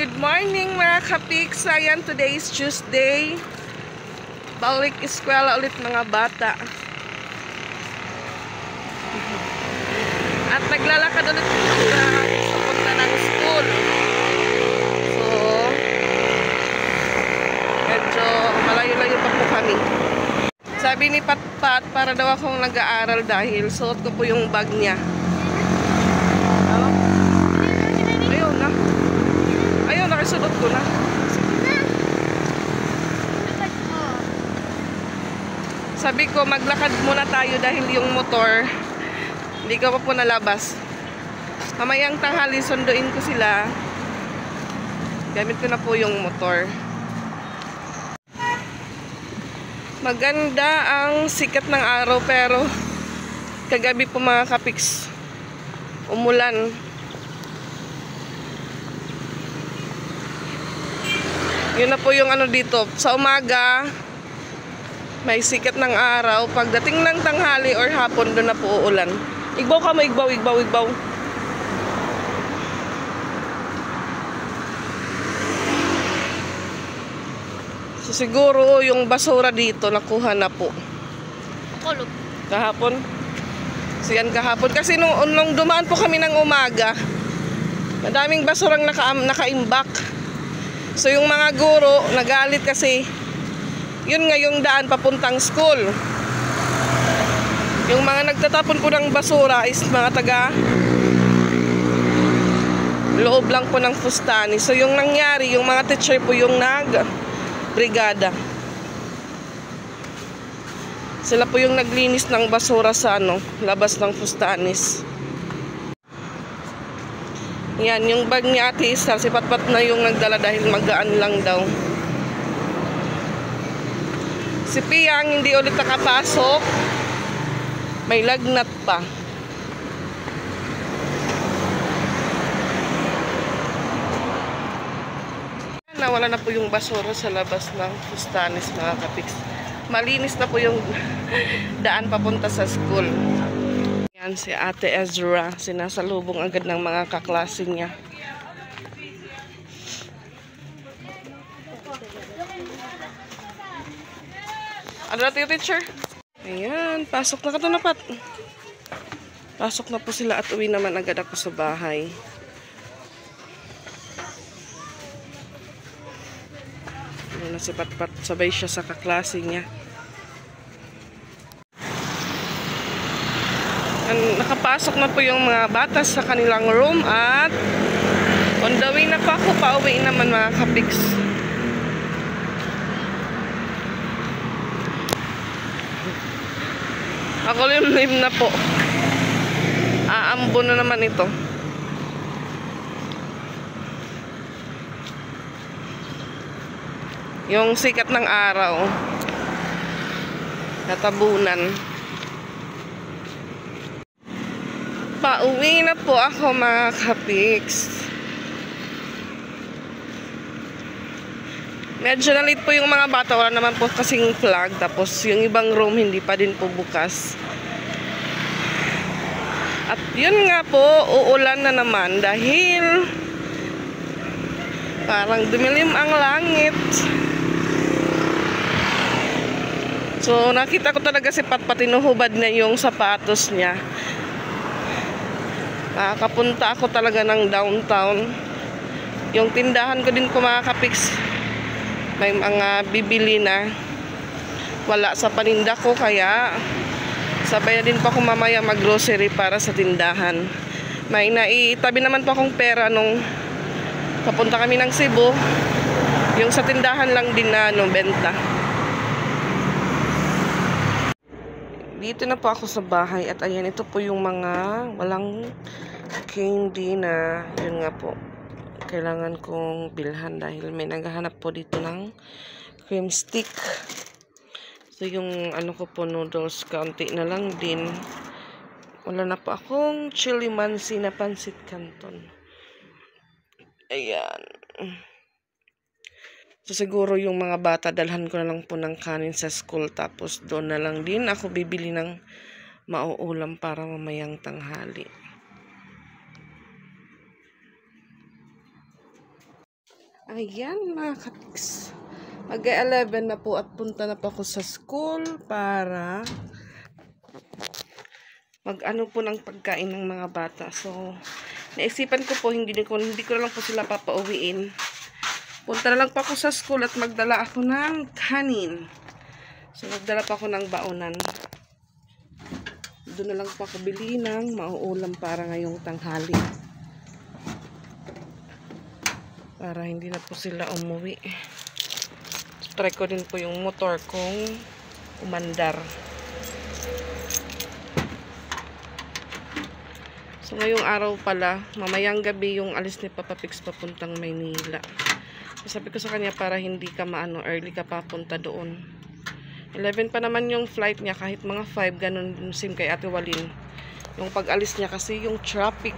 Good morning mga kapiks. Ayan, today is Tuesday. Balik eskwela ulit mga bata. At naglalakad ulit sa papunta ng school. So, medyo malayo-layo pa po kami. Sabi ni Patpat, para daw akong nag-aaral dahil suot ko po yung bag niya. Ayun, nakasunod ko na. Sabi ko, maglakad muna tayo dahil yung motor, hindi ko pa po nalabas. Mamayang tanghali, sunduin ko sila. Gamit ko na po yung motor. Maganda ang sikat ng araw pero kagabi po mga kapiks, umulan. Yun na po yung ano dito. Sa umaga, may sikat ng araw. Pagdating ng tanghali or hapon, doon na po uulan. Igbaw ka mo, igbaw, igbaw, igbaw. So, siguro yung basura dito, nakuha na po. Kahapon. So, yan kahapon. Kasi nung dumaan po kami ng umaga, madaming basurang nakaimbak. So yung mga guro nagalit kasi yun nga yung daan papuntang school. Yung mga nagtatapon po ng basura is mga taga loob lang po ng Fustani. So yung nangyari, yung mga teacher po yung nag-brigada. Sila po yung naglinis ng basura sa labas ng Fustanis. Yan, yung bag ni Ate Isar, si Patpat na yung nagdala dahil magaan lang daw. Si Pia ang hindi ulit nakapasok. May lagnat pa. Nawala na po yung basura sa labas ng Fustanis mga kapiks. Malinis na po yung daan papunta sa school. Yan si Ate Ezra, sinasalubong agad ng mga kaklase niya. Ano natin yung teacher? Ayan, pasok na ka na Pat. Pasok na po sila at uwi naman agad ako sa bahay. Ayan na si Patpat, sabay siya sa kaklase niya. Nakapasok na po yung mga bata sa kanilang room at on the way na po ako, pauwi naman mga kapiks. Ako limlim na po. Aambo na naman ito. Yung sikat ng araw. Natabunan. Pauwi na po ako mga kapiks. Medyo na late po yung mga bata. Wala naman po kasing flag. Tapos yung ibang room hindi pa din po bukas. At yun nga po, uulan na naman dahil parang dumilim ang langit. So nakita ko talaga si Patpat, tinuhubad na yung sapatos niya. Kapunta ako talaga ng downtown. Yung tindahan ko din po mga kapiks, may mga bibili na. Wala sa paninda ko kaya sabay na din po ako mamaya mag-grocery para sa tindahan. May naitabi naman po akong pera nung papunta kami ng Cebu. Yung sa tindahan lang din na benta. Dito na po ako sa bahay at ayan, ito po yung mga walang candy na yun nga po kailangan kong bilhan dahil may naghahanap po dito ng cream stick. So yung ano ko po, noodles, kaunti na lang din. Wala na po akong chili mansi na pansit canton. Ayan. So siguro yung mga bata, dalhan ko na lang po ng kanin sa school. Tapos doon na lang din ako bibili ng mauulam para mamayang tanghali. Ayan mga katiks. Mag-11 na po at punta na po ako sa school para mag-ano po ng pagkain ng mga bata. So, naisipan ko po, hindi ko na lang po sila papauwiin. Punta na lang po ako sa school at magdala ako ng kanin. So, magdala pa ako ng baonan. Doon na lang po ako bili ng mauulam para ngayong tanghali. Para hindi na po sila umuwi. So, try ko din po yung motor kong umandar. So, ngayong araw pala, mamayang gabi yung alis ni Papa Pix papuntang Maynila. So, sabi ko sa kanya para hindi ka early ka papunta doon. 11 pa naman yung flight niya, kahit mga 5, ganun yung same kay Ate Walin. Yung pag-alis niya kasi yung traffic.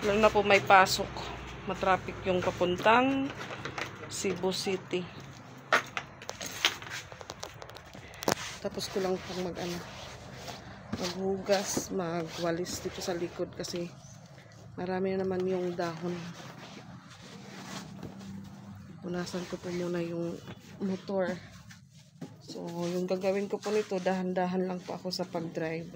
Lalo na po may pasok. Matraffic yung papuntang Cebu City. Tapos ko lang pong maghugas, magwalis dito sa likod kasi marami na naman yung dahon. Punasan ko po muna yung motor. So, yung gagawin ko po nito, dahan-dahan lang po ako sa pag-drive.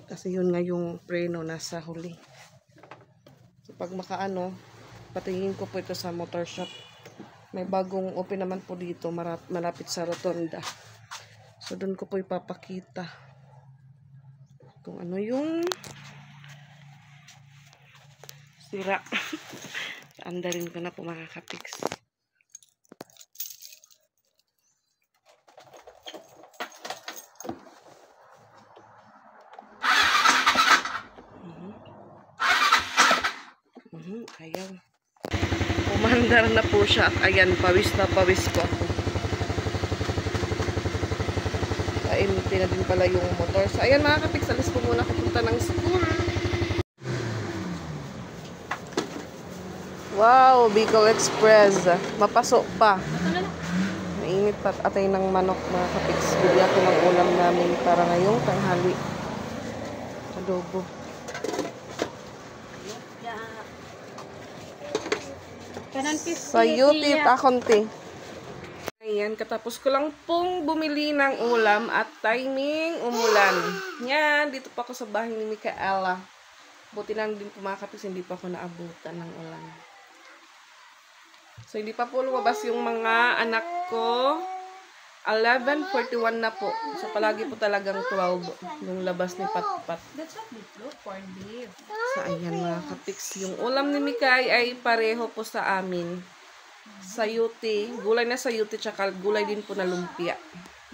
Kasi yun nga yung preno nasa huli. So, pag patingin ko po ito sa motor shop. May bagong open naman po dito, malapit sa Rotonda. So, doon ko po ipapakita kung ano yung sira. Andarin ko na po mga kapiks. Ayan. Umandar na po siya. Ayan, pawis na pawis po ako. Empty na din pala yung motor. So, ayan mga kapiks, alis po muna kapunta ng school. Wow, Bicol Express. Mapasok pa. Mainit pa atay ng manok mga kapiks. Bili ako ng ulam namin para ngayong tanghali. Adobo. Sayuti takonti. Ayan, katapos ko lang pong bumili ng ulam at timing umulan. Yan, dito pa ako sa bahay ni Micaela. Buti lang din po mga kapiks, hindi pa ako naabutan ng ulan. So, hindi pa po lumabas yung mga anak ko. 11:41 na po. So, palagi po talagang 12 yung labas ni Patpat. That's what we look for, beef. So, ayan mga kapiks. Yung ulam ni Mikay ay pareho po sa amin. Sayuti. Gulay na sayuti, tsaka gulay din po na lumpia.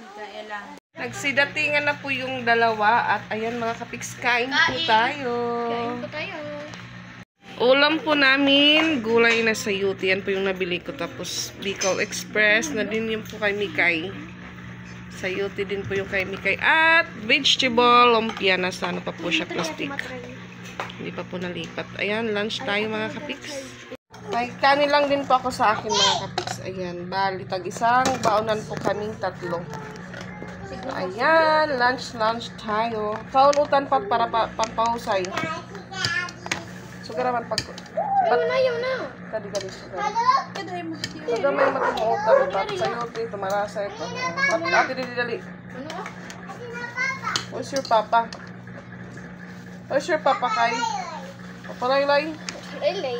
Micaela. Nagsidatingan na po yung dalawa. At ayan mga kapiks, kain po tayo. Kain po tayo. Ulam po namin, gulay na sayuti. Yan po yung nabili ko. Tapos, Bicol Express na din yung po kay Mikay. Sayuti din po yung kay Mikay. At vegetable lumpia na sana pa po siya plastic. Hindi pa po nalipat. Ayan, lunch tayo mga kapiks. May kanin lang din po ako sa akin mga kapiks. Ayan, bali tag-isang baonan po kaming 3. So, ayan, lunch tayo. Kaunutan pa para pampahusay. Sugar naman pag... Ayaw na. Kadi-kadi sugar. Sugar may matumuutan. Sayote, tumarasa ito. Ate, dali. Where's your papa? Where's your papa, Kai? Papalaylay? Relay.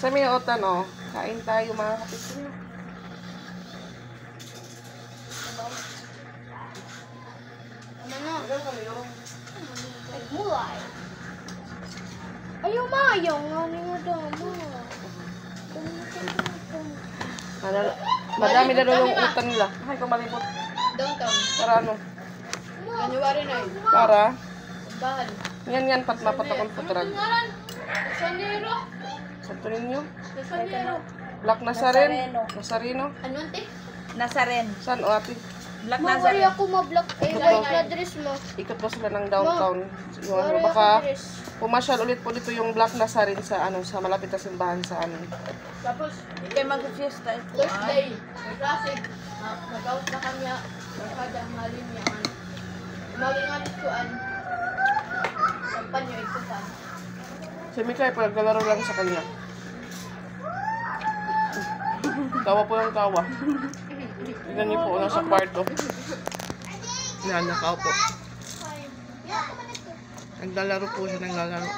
Sa may otan, oh. Kain tayo mga kapitsin. Mulay. Ayaw ma, ayaw nga niya dama. Madami na doon yung utan nila. Ay, kumalibot. Downtown. Para ano? January na yun. Para? Bahan. Yan, patmapatakon po talaga. Sanero. Santo ninyo? Sanero. Black Nazareno? Ano ante? Nazaren. Saan o ate? Black Mawari Nazaren. ako ma-block. White na dress mo. Ikot po sila ng downtown. Yung ano, Mawari baka ako dress. pumasyal ulit po dito yung Black Nazarene sa sa malapit na simbahan sa amin. Tapos, Ikay mag-fiesta ito. Thursday, may klase. Nag-out na kami. Kada halin niya. Maging alis ko an. Sampan nyo ito Si Mikay, paglalaro lang sa kanya. Tawa po ng tawa. Tignan niyo po, nasa kwarto. Yan, nakaupo. Naglalaro po siya, naglalaro.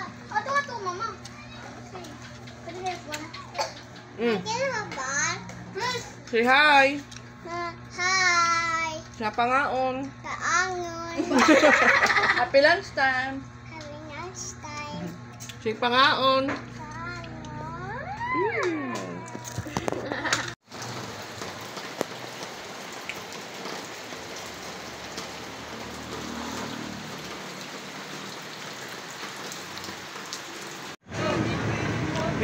Say hi! Hi! Siya pangaon. Kaangon! Happy lunchtime. Having nice time. Siya pangaon. Kaangon!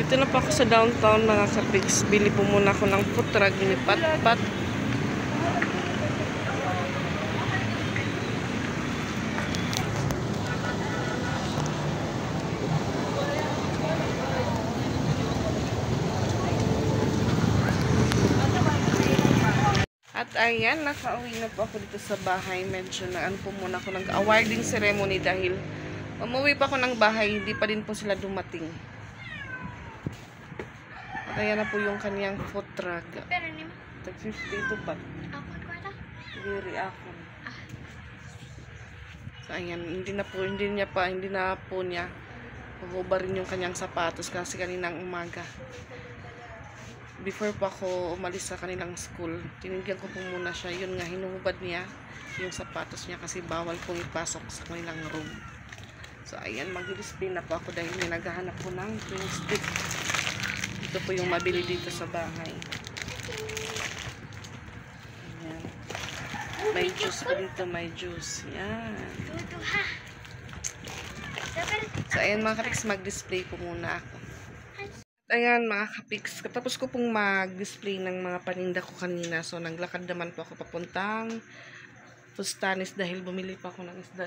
Dito na pa ako sa downtown mga kapiks. Bili po muna ako ng food truck ni Patpat. At ayan, nakauwi na po ako dito sa bahay. Medyo na po muna ako nag-awarding ceremony dahil umuwi pa ako ng bahay. Hindi pa din po sila dumating. At ayan na po yung kaniyang food truck. Pero ni Tag 50 to pa. ako kwarta. Diri ako. So ayan, hindi na po niya huhubarin yung kanyang sapatos kasi kaninang umaga. Before pa ako umalis sa kanilang school, tinigyan ko po muna siya. Yun nga, hinuhubad niya yung sapatos niya kasi bawal pong ipasok sa kanilang room. So ayan, mag-display na po ako dahil naghahanap po ng twin stick. Ito po yung mabili dito sa bahay. Ayan. May juice po dito, may juice. Yan. So ayan mga kapiks, mag-display po muna ako. Ayan mga kapiks, katapos ko pong mag-display ng mga paninda ko kanina. So naglakad naman po ako papuntang Fustanis dahil bumili pa ako ng isda.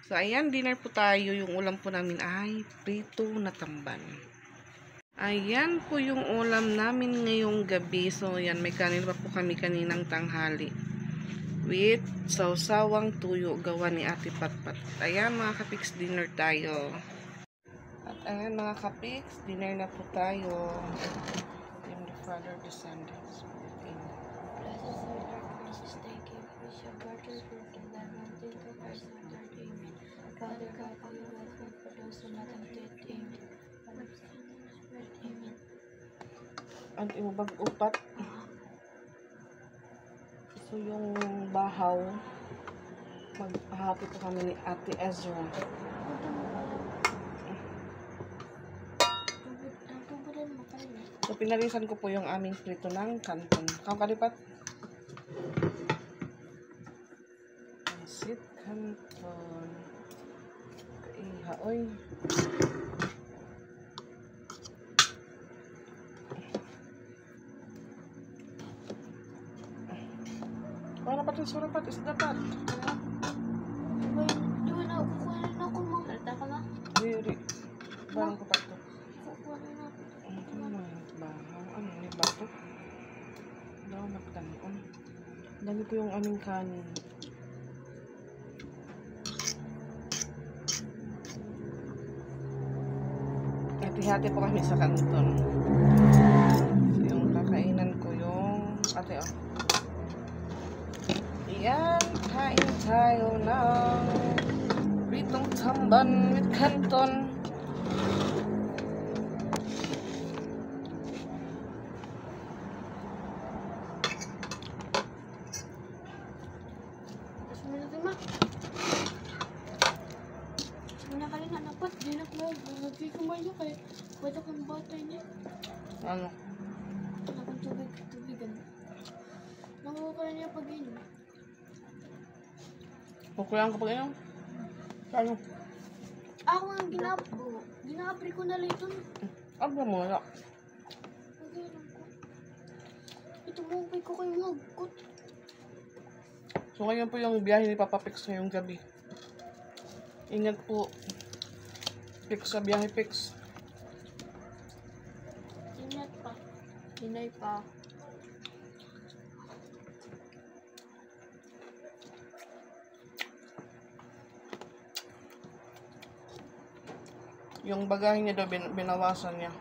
So ayan, dinner po tayo. Yung ulam po namin ay prito na tamban. Ayan po yung ulam namin ngayong gabi. So ayan, may kanin pa po kami kaninang tanghali. With sawsawang tuyo gawa ni Ate Patpat. Ayan mga kapiks, dinner tayo. At ayan mga kapiks, dinner na po tayo. In the Father, the Son, the Spirit. Amen. Father God, for your love for those who not dead. Amen. Amen. Ang imubag upat. So yung bahaw, maghahati po kami ni Ate Ezra. So pinalisan ko po yung aming prito ng kanton. Kang kalipat? Pansit kanton. Kaiha, oy. Para pati surapat, is dapat. Doon na, kukuha na ako mo. Halta ka na? Diri. Barang ko pa ito. Kukuha na ako. Ano bahaw? Ano yung bato? Daw nagtanon. Dami ko yung aming kanin. Hati-hati po kami sa kanton. So, yung kakainan ko yung ate oh. Yan, kain tayo ng pritong tamban with kanton. Pwede kang batay niya. Ano? Wala kang tubigan. Nanguha ka na niya pag-inom. Kukulang ka pa ganyan? Ano? Ako ang ginapri ko na lang ito. Abra mo wala. Pag-inom ko. Ito mo, ko kayo magkot. So ngayon po yung biyahe ni Papa Pix ngayong gabi. Ingat po. Pix sa biyahe Pix. Ingat pa. Hinay pa. Yung bagahe niya daw, binawasan niya.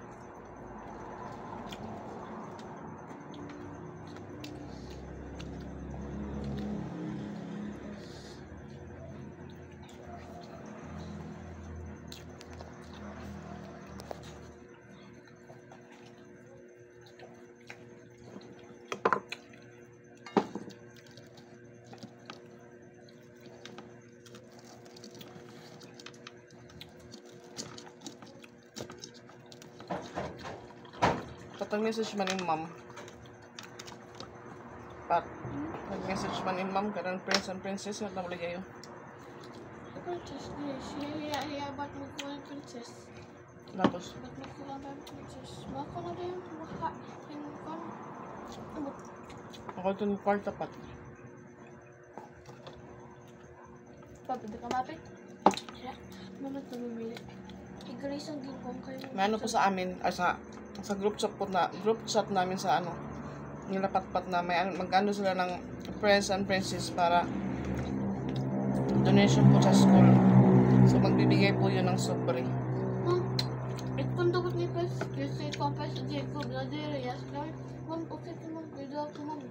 Nag-message man yung ma'am. Pat. Nag-message man yung ma'am. Karang prince and princess. Yung namuli kayo. Princess, siya ba't mo ko ang princess? Tapos, Ba't mo ko ang princess? Baka na rin maka yung kon. ako ito ng kwarta pat. Pabili ka mapit? Siya, naman ito bumili. Igrease ang ginpong kayo. May ano po sa amin, sa group chat namin sa ano, nilapatpat na may mag-ano sila ng friends and princess para donation po sa school. So magbibigay po yun ng sobre. Ikon dapat ni Pes, kasi kompes sa Jacob na dire, yes, Lord. Ma'am, okay ka ma'am, pwede ako ma'am.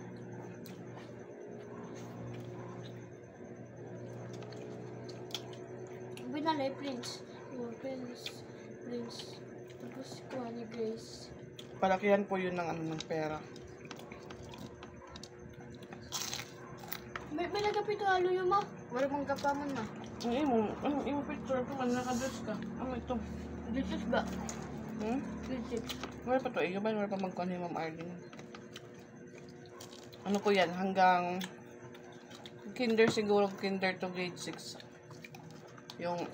Binalay, Prince. Oh, Prince. Tapos kuha ni Grace. Palakihan po yun ng ano ng pera. May nagapito alo yung ma. Wala mong kapaman na. Ang imo picture ko man nakadress ka. Ano ito? This ba? This. Wala pa to eh. Wala pa magkuhan ni Ma'am Arlene. Ano ko yan? Hanggang kinder siguro. Kinder to grade 6. Yung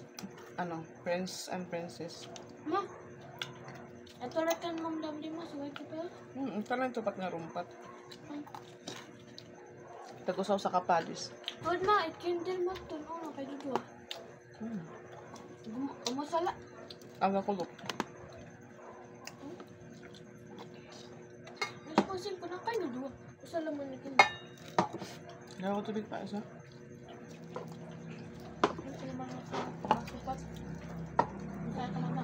ano, Prince and Princess. Ma, ito rin kan Ma'am Lovely mo. Suway ka pa. Talang tupat nga rumpat. Tagusaw sa kapadis. Huwag ma, ikindil mo ito. Ano, kay Dudua. Umasala. Aga kulok. Responsive ko na kay Dudua. Usala mo ni Kindil. Gaya ko tubig pa isa. Ito naman ako. Masupat. Masaya ka mama.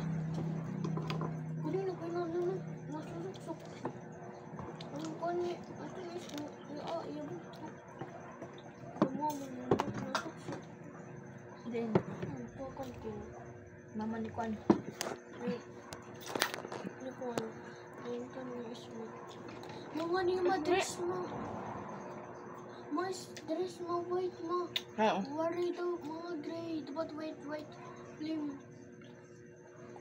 Kunin na kayo naman. Nasusuksok. Ang kani. Ito is. Iya mo. Then, ito akong mama ni Kwan. Ni Kwan. Ayun ka ni Ismet. Mga ni madress mo. Mas dress mo white mo. Worry daw mga gray. Dapat white. Lim.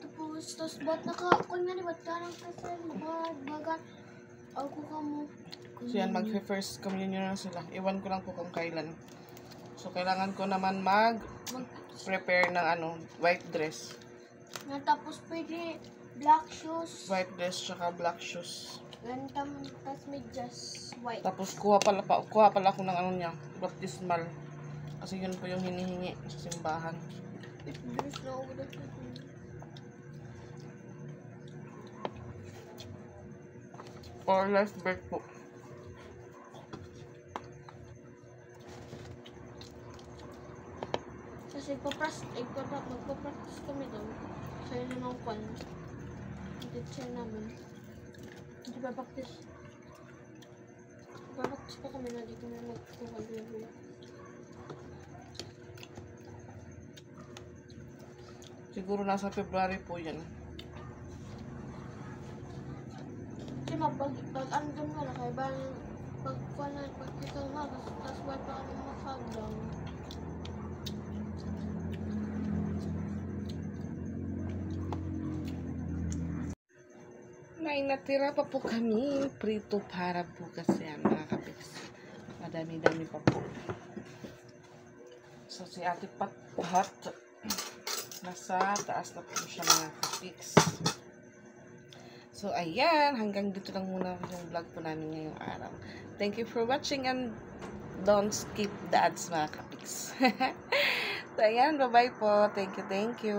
Tapos ba't naka-kwan nga ni ba't karang kasal. Bagat. Ako ka mo. So yan, mag-first communion na sila. Iwan ko lang po kung kailan. So kailangan ko naman mag-prepare ng ano, white dress. Tapos pwede black shoes. White dress tsaka black shoes. Tapos medyas white. Tapos kuha pala ako ng ano niya, baptismal. Kasi yun po yung hinihingi sa simbahan. Dress na ako dito. For life birth po. Kasi magpa-practice kami doon. Sa inyo ng kwan. Teacher namin. Hindi pa practice. Practice pa kami na dito na magkukulog. Siguro nasa February po yan. Kasi pag-andun ka na kaya ba pagkita na, tapos wala pa kami makagdaw. May natira pa po kami. Prito para bukas yan, mga kapiks. Madami-dami pa po. So, si Ate Pat nasa taas na po siya, mga kapiks. So, ayan. Hanggang dito lang muna yung vlog po namin ngayong araw. Thank you for watching and don't skip the ads, mga kapiks. So, ayan. Bye-bye po. Thank you.